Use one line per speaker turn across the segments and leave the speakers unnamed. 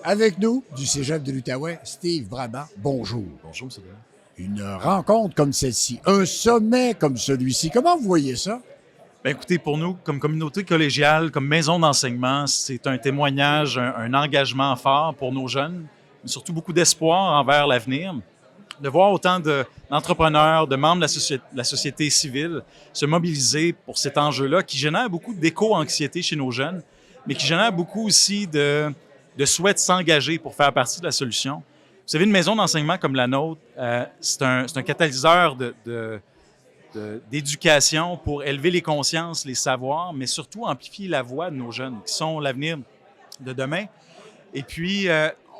Avec nous, du Cégep de l'Outaouais, Steve Brabant. Bonjour.
Bonjour, M. Denis.
Une rencontre comme celle-ci, un sommet comme celui-ci, comment vous voyez ça?
Bien, écoutez, pour nous, comme communauté collégiale, comme maison d'enseignement, c'est un témoignage, un engagement fort pour nos jeunes, mais surtout beaucoup d'espoir envers l'avenir. De voir autant d'entrepreneurs, de membres de la société civile se mobiliser pour cet enjeu-là qui génère beaucoup d'éco-anxiété chez nos jeunes, mais qui génère beaucoup aussi de souhait de s'engager pour faire partie de la solution. Vous savez, une maison d'enseignement comme la nôtre, c'est un catalyseur d'éducation pour élever les consciences, les savoirs, mais surtout amplifier la voix de nos jeunes qui sont l'avenir de demain. Et puis,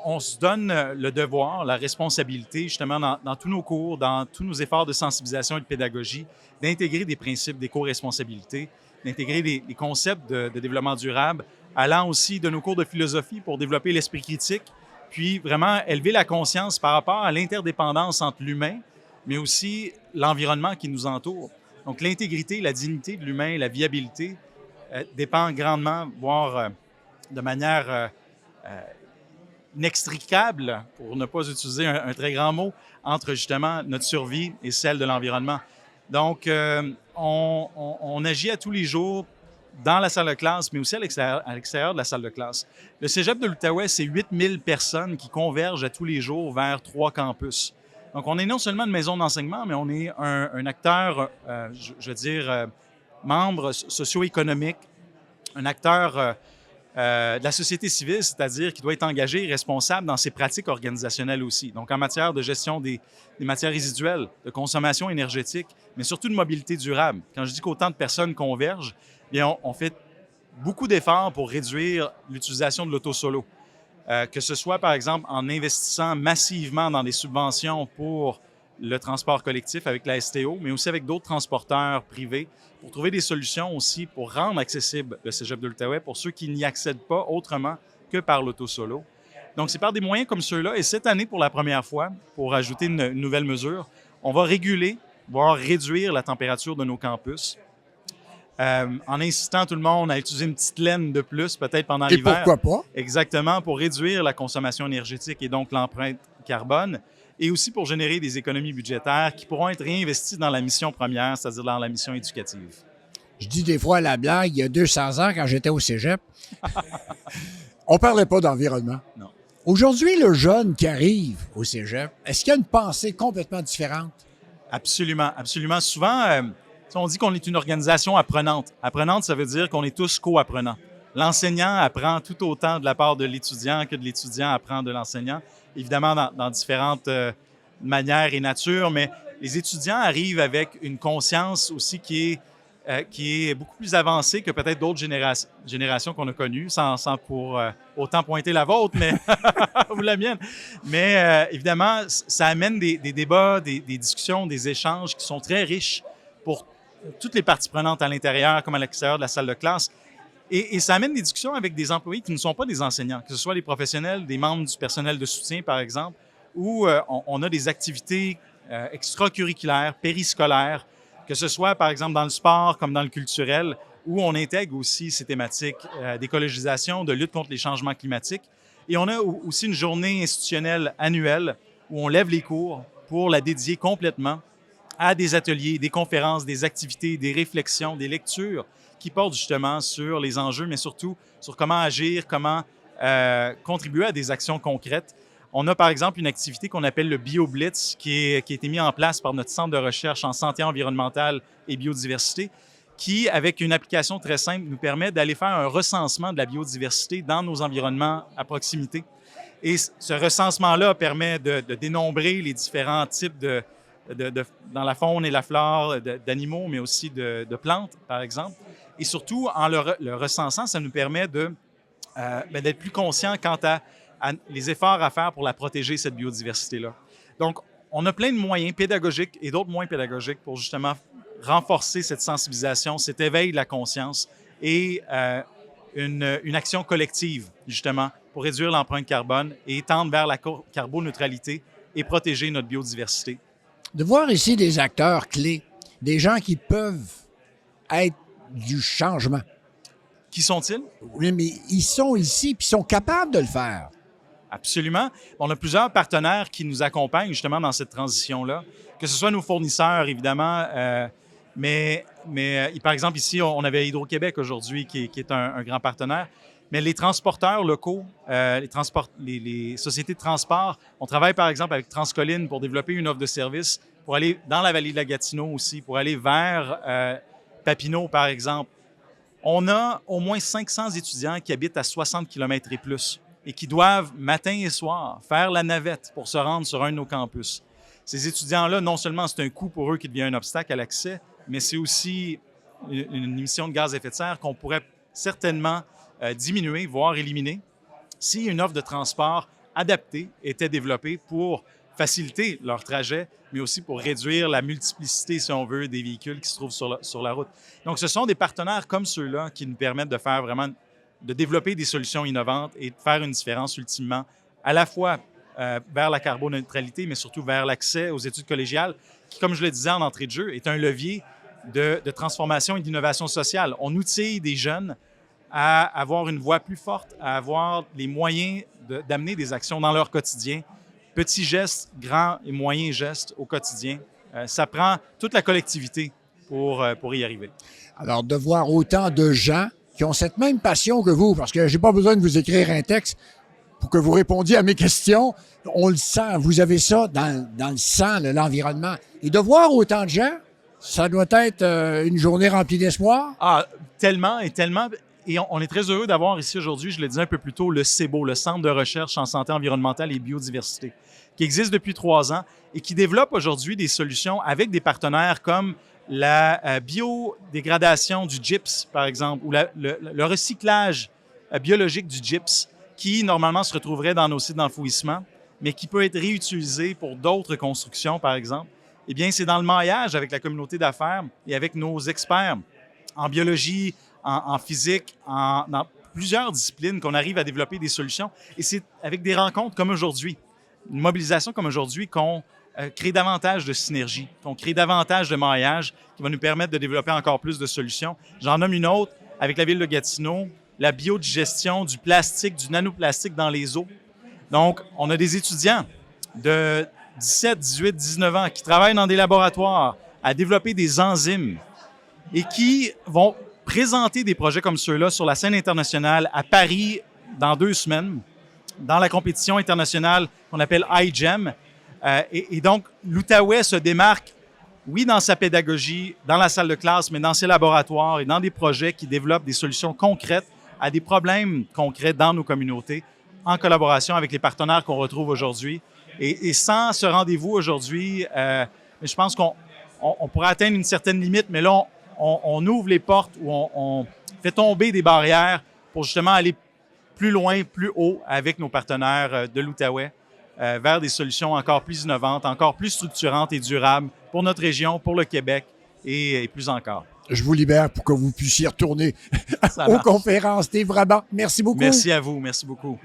on se donne le devoir, la responsabilité, justement, dans tous nos cours, dans tous nos efforts de sensibilisation et de pédagogie, d'intégrer des principes d'éco-responsabilité, d'intégrer des concepts de développement durable, allant aussi de nos cours de philosophie pour développer l'esprit critique, puis vraiment élever la conscience par rapport à l'interdépendance entre l'humain, mais aussi l'environnement qui nous entoure. Donc, l'intégrité, la dignité de l'humain, la viabilité dépend grandement, voire de manière inextricable, pour ne pas utiliser un très grand mot, entre justement notre survie et celle de l'environnement. Donc, on agit à tous les jours dans la salle de classe, mais aussi à l'extérieur de la salle de classe. Le Cégep de l'Outaouais, c'est 8000 personnes qui convergent à tous les jours vers 3 campus. Donc, on est non seulement une maison d'enseignement, mais on est un acteur, je veux dire, membre socio-économique, un acteur de la société civile, c'est-à-dire qui doit être engagé et responsable dans ses pratiques organisationnelles aussi. Donc, en matière de gestion des matières résiduelles, de consommation énergétique, mais surtout de mobilité durable. Quand je dis qu'autant de personnes convergent, bien, on fait beaucoup d'efforts pour réduire l'utilisation de l'auto-solo. Que ce soit, par exemple, en investissant massivement dans des subventions pour le transport collectif avec la STO, mais aussi avec d'autres transporteurs privés, pour trouver des solutions aussi pour rendre accessible le Cégep de l'Outaouais pour ceux qui n'y accèdent pas autrement que par l'auto-solo. Donc, c'est par des moyens comme ceux-là. Et cette année, pour la première fois, pour ajouter une nouvelle mesure, on va réguler, voire réduire la température de nos campus. En incitant tout le monde à utiliser une petite laine de plus, peut-être pendant l'hiver.
Et pourquoi pas?
Exactement, pour réduire la consommation énergétique et donc l'empreinte carbone, et aussi pour générer des économies budgétaires qui pourront être réinvesties dans la mission première, c'est-à-dire dans la mission éducative.
Je dis des fois à la blague, il y a 200 ans, quand j'étais au Cégep, on ne parlait pas d'environnement.
Non.
Aujourd'hui, le jeune qui arrive au Cégep, est-ce qu'il y a une pensée complètement différente?
Absolument, absolument. Souvent, on dit qu'on est une organisation apprenante. Apprenante, ça veut dire qu'on est tous co-apprenants. L'enseignant apprend tout autant de la part de l'étudiant que de l'étudiant apprend de l'enseignant, évidemment dans différentes manières et natures, mais les étudiants arrivent avec une conscience aussi qui est beaucoup plus avancée que peut-être d'autres générations qu'on a connues, sans pour autant pointer la vôtre, mais ou la mienne. Mais évidemment, ça amène des débats, des discussions, des échanges qui sont très riches pour toutes les parties prenantes à l'intérieur comme à l'extérieur de la salle de classe. Et ça amène des discussions avec des employés qui ne sont pas des enseignants, que ce soit des professionnels, des membres du personnel de soutien, par exemple, où on a des activités extracurriculaires, périscolaires, que ce soit, par exemple, dans le sport comme dans le culturel, où on intègre aussi ces thématiques d'écologisation, de lutte contre les changements climatiques. Et on a aussi une journée institutionnelle annuelle où on lève les cours pour la dédier complètement à des ateliers, des conférences, des activités, des réflexions, des lectures qui portent justement sur les enjeux, mais surtout sur comment agir, comment contribuer à des actions concrètes. On a par exemple une activité qu'on appelle le BioBlitz qui a été mis en place par notre centre de recherche en santé environnementale et biodiversité qui, avec une application très simple, nous permet d'aller faire un recensement de la biodiversité dans nos environnements à proximité. Et ce recensement-là permet de dénombrer les différents types dans la faune et la flore d'animaux, mais aussi de plantes, par exemple. Et surtout, en le recensant, ça nous permet d'être plus conscients quant à les efforts à faire pour la protéger, cette biodiversité-là. Donc, on a plein de moyens pédagogiques et d'autres moins pédagogiques pour justement renforcer cette sensibilisation, cet éveil de la conscience et une action collective, justement, pour réduire l'empreinte carbone et tendre vers la carboneutralité et protéger notre biodiversité.
De voir ici des acteurs clés, des gens qui peuvent être du changement.
Qui sont-ils?
Oui, mais ils sont ici puis ils sont capables de le faire.
Absolument. On a plusieurs partenaires qui nous accompagnent justement dans cette transition-là, que ce soit nos fournisseurs, évidemment, mais par exemple, ici, on avait Hydro-Québec aujourd'hui qui est un grand partenaire, mais les transporteurs locaux, les sociétés de transport, on travaille par exemple avec Transcolline pour développer une offre de service pour aller dans la vallée de la Gatineau aussi, pour aller vers Papineau, par exemple. On a au moins 500 étudiants qui habitent à 60 km et plus et qui doivent, matin et soir, faire la navette pour se rendre sur un de nos campus. Ces étudiants-là, non seulement c'est un coût pour eux qui devient un obstacle à l'accès, mais c'est aussi une émission de gaz à effet de serre qu'on pourrait certainement diminuer, voire éliminer, si une offre de transport adaptée était développée pour faciliter leur trajet, mais aussi pour réduire la multiplicité, si on veut, des véhicules qui se trouvent sur la route. Donc, ce sont des partenaires comme ceux-là qui nous permettent de faire vraiment, de développer des solutions innovantes et de faire une différence ultimement, à la fois vers la carboneutralité, mais surtout vers l'accès aux études collégiales, qui, comme je le disais en entrée de jeu, est un levier de transformation et d'innovation sociale. On outille des jeunes à avoir une voix plus forte, à avoir les moyens d'amener des actions dans leur quotidien. Petits gestes, grands et moyens gestes au quotidien. Ça prend toute la collectivité pour y arriver.
Alors, de voir autant de gens qui ont cette même passion que vous, parce que j'ai pas besoin de vous écrire un texte pour que vous répondiez à mes questions. On le sent, vous avez ça dans le sang, l'environnement. Et de voir autant de gens, ça doit être une journée remplie d'espoir.
Ah, tellement et tellement. Et on est très heureux d'avoir ici aujourd'hui, je le disais un peu plus tôt, le CEBO, le Centre de recherche en santé environnementale et biodiversité, qui existe depuis 3 ans et qui développe aujourd'hui des solutions avec des partenaires comme la biodégradation du gypse, par exemple, ou le recyclage biologique du gypse, qui normalement se retrouverait dans nos sites d'enfouissement, mais qui peut être réutilisé pour d'autres constructions, par exemple. Eh bien, c'est dans le maillage avec la communauté d'affaires et avec nos experts en biologie, en physique, dans plusieurs disciplines qu'on arrive à développer des solutions. Et c'est avec des rencontres comme aujourd'hui, une mobilisation comme aujourd'hui, qu'on crée davantage de synergie, qu'on crée davantage de maillage qui va nous permettre de développer encore plus de solutions. J'en nomme une autre avec la ville de Gatineau, la biodigestion du plastique, du nanoplastique dans les eaux. Donc, on a des étudiants de 17, 18, 19 ans qui travaillent dans des laboratoires à développer des enzymes et qui vont présenter des projets comme ceux-là sur la scène internationale à Paris dans 2 semaines, dans la compétition internationale qu'on appelle iGEM. Et donc, l'Outaouais se démarque, oui, dans sa pédagogie, dans la salle de classe, mais dans ses laboratoires et dans des projets qui développent des solutions concrètes à des problèmes concrets dans nos communautés, en collaboration avec les partenaires qu'on retrouve aujourd'hui. Et sans ce rendez-vous aujourd'hui, je pense qu'on pourrait atteindre une certaine limite, mais là, on ouvre les portes ou on fait tomber des barrières pour justement aller plus loin, plus haut avec nos partenaires de l'Outaouais vers des solutions encore plus innovantes, encore plus structurantes et durables pour notre région, pour le Québec et plus encore.
Je vous libère pour que vous puissiez retourner aux conférences. Steve Raban, merci beaucoup.
Merci à vous. Merci beaucoup.